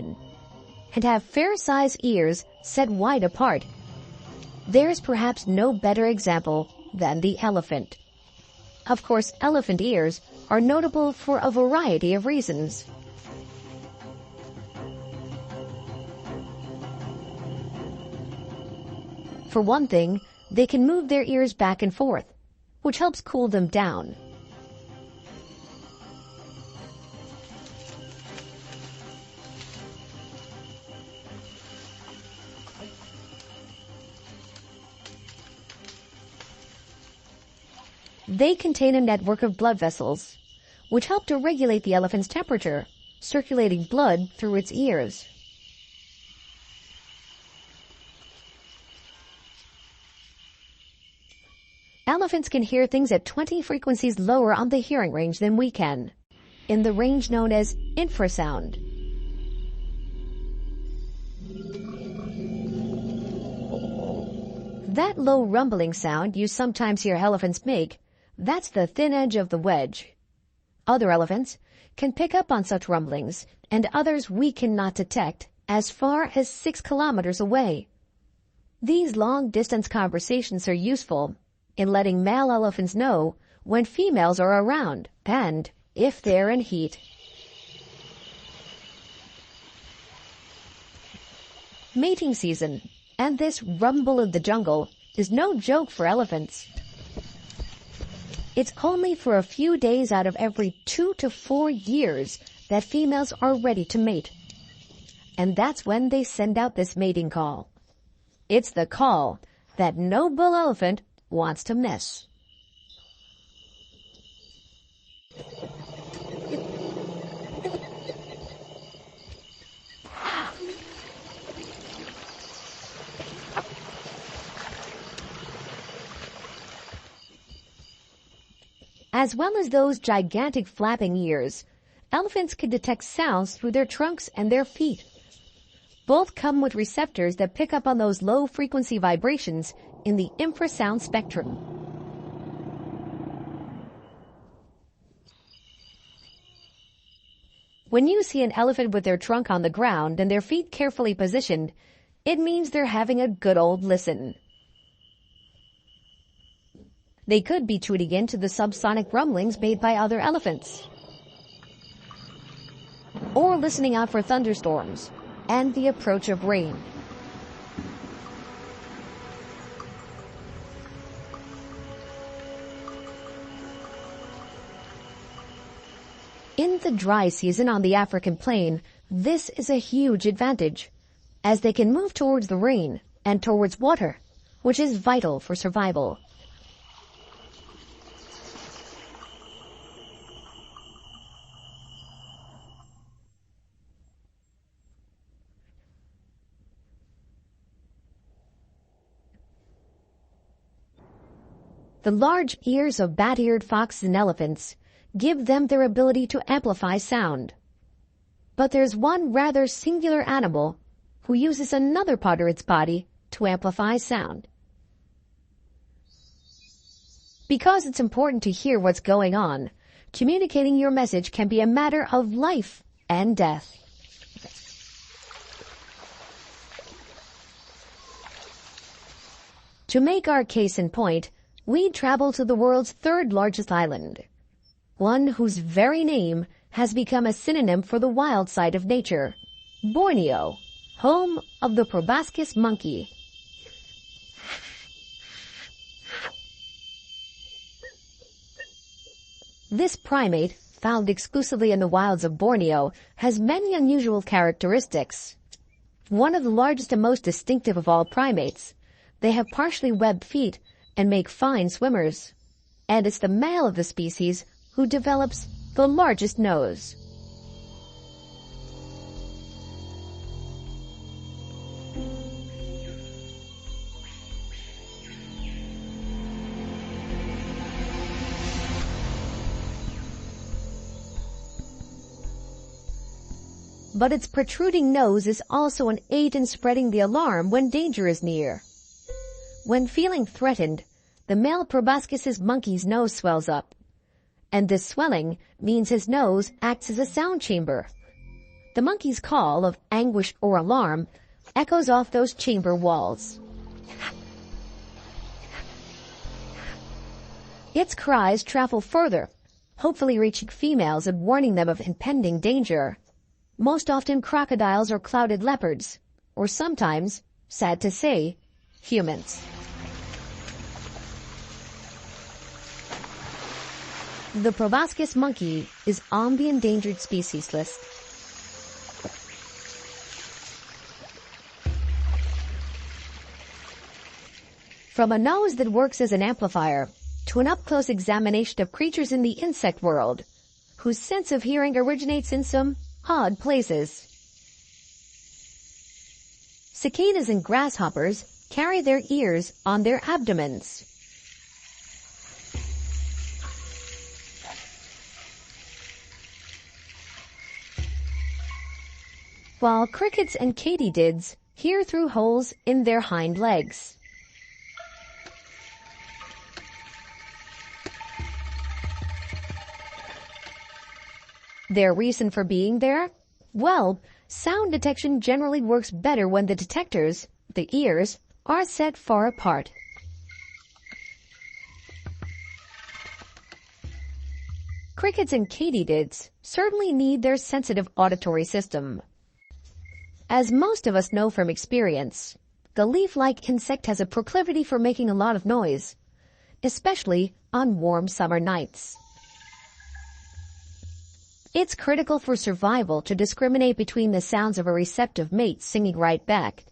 and have fair-sized ears set wide apart. There's perhaps no better example than the elephant. Of course, elephant ears are notable for a variety of reasons. For one thing, they can move their ears back and forth, which helps cool them down. They contain a network of blood vessels, which help to regulate the elephant's temperature, circulating blood through its ears. Elephants can hear things at 20 frequencies lower on the hearing range than we can, in the range known as infrasound. That low rumbling sound you sometimes hear elephants make, that's the thin edge of the wedge. Other elephants can pick up on such rumblings, and others we cannot detect as far as 6 kilometers away. These long-distance conversations are useful in letting male elephants know when females are around and if they're in heat. Mating season, and this rumble of the jungle is no joke for elephants. It's only for a few days out of every 2 to 4 years that females are ready to mate. And that's when they send out this mating call. It's the call that no bull elephant wants to miss. As well as those gigantic flapping ears, elephants can detect sounds through their trunks and their feet. Both come with receptors that pick up on those low-frequency vibrations in the infrasound spectrum. When you see an elephant with their trunk on the ground and their feet carefully positioned, it means they're having a good old listen. They could be tuning in to the subsonic rumblings made by other elephants, or listening out for thunderstorms and the approach of rain. In the dry season on the African plain, this is a huge advantage, as they can move towards the rain and towards water, which is vital for survival. The large ears of bat-eared foxes and elephants give them their ability to amplify sound. But there's one rather singular animal who uses another part of its body to amplify sound. Because it's important to hear what's going on, communicating your message can be a matter of life and death. To make our case in point, we travel to the world's third largest island, one whose very name has become a synonym for the wild side of nature, Borneo, home of the proboscis monkey. This primate, found exclusively in the wilds of Borneo, has many unusual characteristics. One of the largest and most distinctive of all primates, they have partially webbed feet and make fine swimmers. And it's the male of the species who develops the largest nose. But its protruding nose is also an aid in spreading the alarm when danger is near. When feeling threatened, the male proboscis monkey's nose swells up, and this swelling means his nose acts as a sound chamber. The monkey's call of anguish or alarm echoes off those chamber walls. Its cries travel further, hopefully reaching females and warning them of impending danger. Most often crocodiles or clouded leopards, or sometimes, sad to say, humans. The proboscis monkey is on the endangered species list. From a nose that works as an amplifier to an up-close examination of creatures in the insect world, whose sense of hearing originates in some odd places. Cicadas and grasshoppers carry their ears on their abdomens. While crickets and katydids hear through holes in their hind legs. Their reason for being there? Well, sound detection generally works better when the detectors, the ears, are set far apart. Crickets and katydids certainly need their sensitive auditory system. As most of us know from experience, the leaf-like insect has a proclivity for making a lot of noise, especially on warm summer nights. It's critical for survival to discriminate between the sounds of a receptive mate singing right back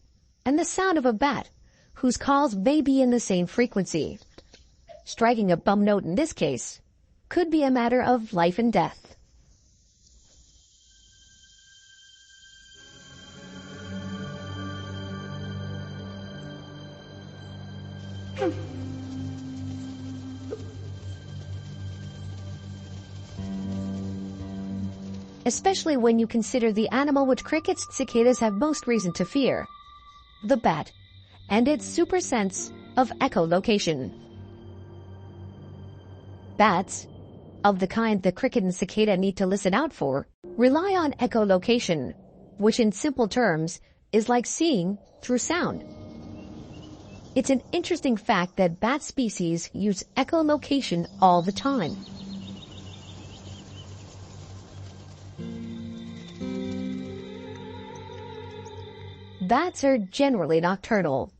and the sound of a bat whose calls may be in the same frequency. Striking a bum note in this case could be a matter of life and death. Especially when you consider the animal which crickets and cicadas have most reason to fear, the bat, and its super sense of echolocation. Bats, of the kind the cricket and cicada need to listen out for, rely on echolocation, which in simple terms is like seeing through sound. It's an interesting fact that bat species use echolocation all the time. Bats are generally nocturnal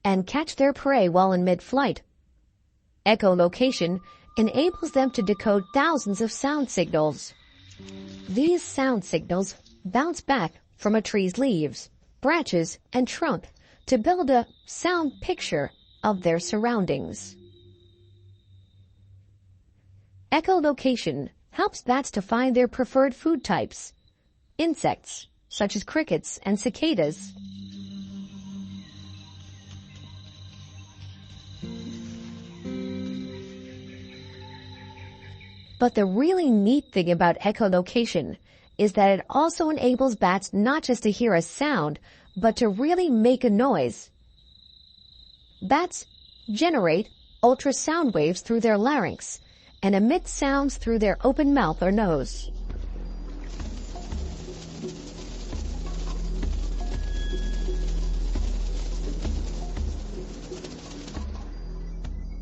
and catch their prey while in mid-flight. Echolocation enables them to decode thousands of sound signals. These sound signals bounce back from a tree's leaves, branches, and trunk to build a sound picture of their surroundings. Echolocation helps bats to find their preferred food types, insects, such as crickets and cicadas. But the really neat thing about echolocation is that it also enables bats not just to hear a sound, but to really make a noise. Bats generate ultrasound waves through their larynx and emit sounds through their open mouth or nose.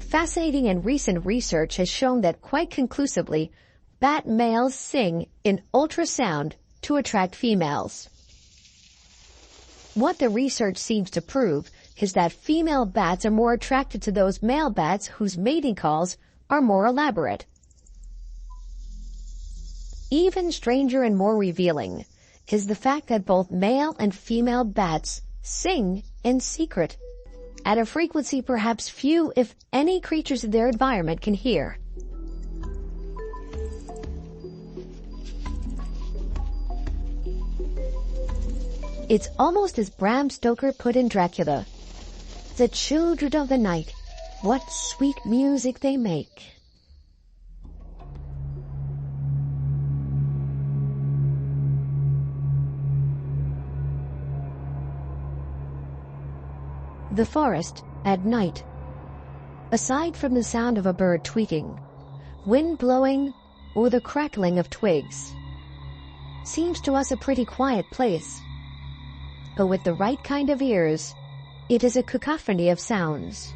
Fascinating and recent research has shown that quite conclusively, bat males sing in ultrasound to attract females. What the research seems to prove is that female bats are more attracted to those male bats whose mating calls are more elaborate. Even stranger and more revealing is the fact that both male and female bats sing in secret, at a frequency perhaps few, if any, creatures in their environment can hear. It's almost as Bram Stoker put in Dracula, "The children of the night, what sweet music they make." The forest at night. Aside from the sound of a bird tweeting, wind blowing, or the crackling of twigs, seems to us a pretty quiet place. But with the right kind of ears, it is a cacophony of sounds.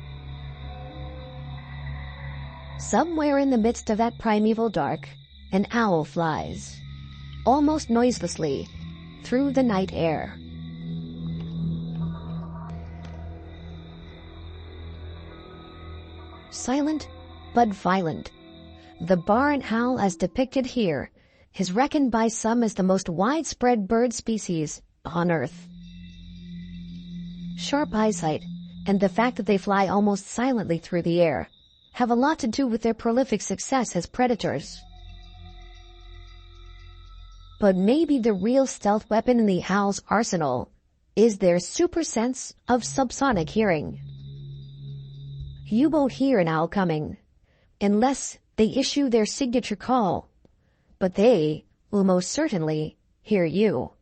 Somewhere in the midst of that primeval dark, an owl flies, almost noiselessly, through the night air. Silent but violent, the barn owl as depicted here is reckoned by some as the most widespread bird species on Earth. Sharp eyesight and the fact that they fly almost silently through the air have a lot to do with their prolific success as predators. But maybe the real stealth weapon in the owl's arsenal is their super sense of subsonic hearing. You won't hear an owl coming unless they issue their signature call, but they will most certainly hear you.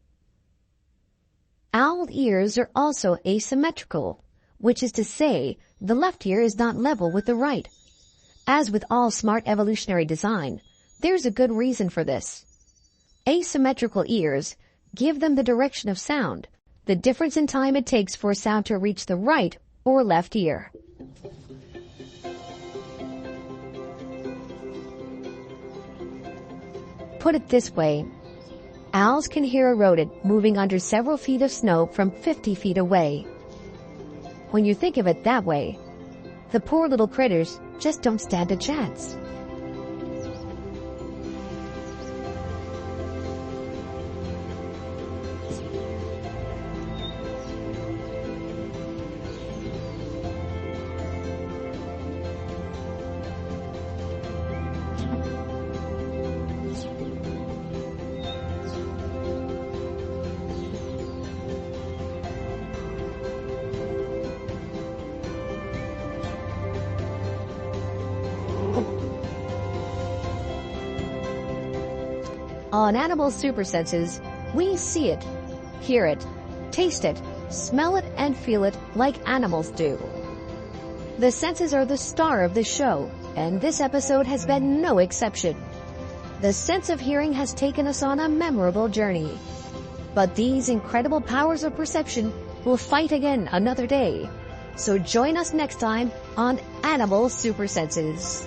Owl ears are also asymmetrical, which is to say the left ear is not level with the right. As with all smart evolutionary design, there's a good reason for this. Asymmetrical ears give them the direction of sound, the difference in time it takes for a sound to reach the right or left ear. Put it this way, owls can hear a rodent moving under several feet of snow from 50 feet away. When you think of it that way, the poor little critters just don't stand a chance. On Animal Super Senses, we see it, hear it, taste it, smell it, and feel it like animals do. The senses are the star of this show, and this episode has been no exception. The sense of hearing has taken us on a memorable journey. But these incredible powers of perception will fight again another day. So join us next time on Animal Super Senses.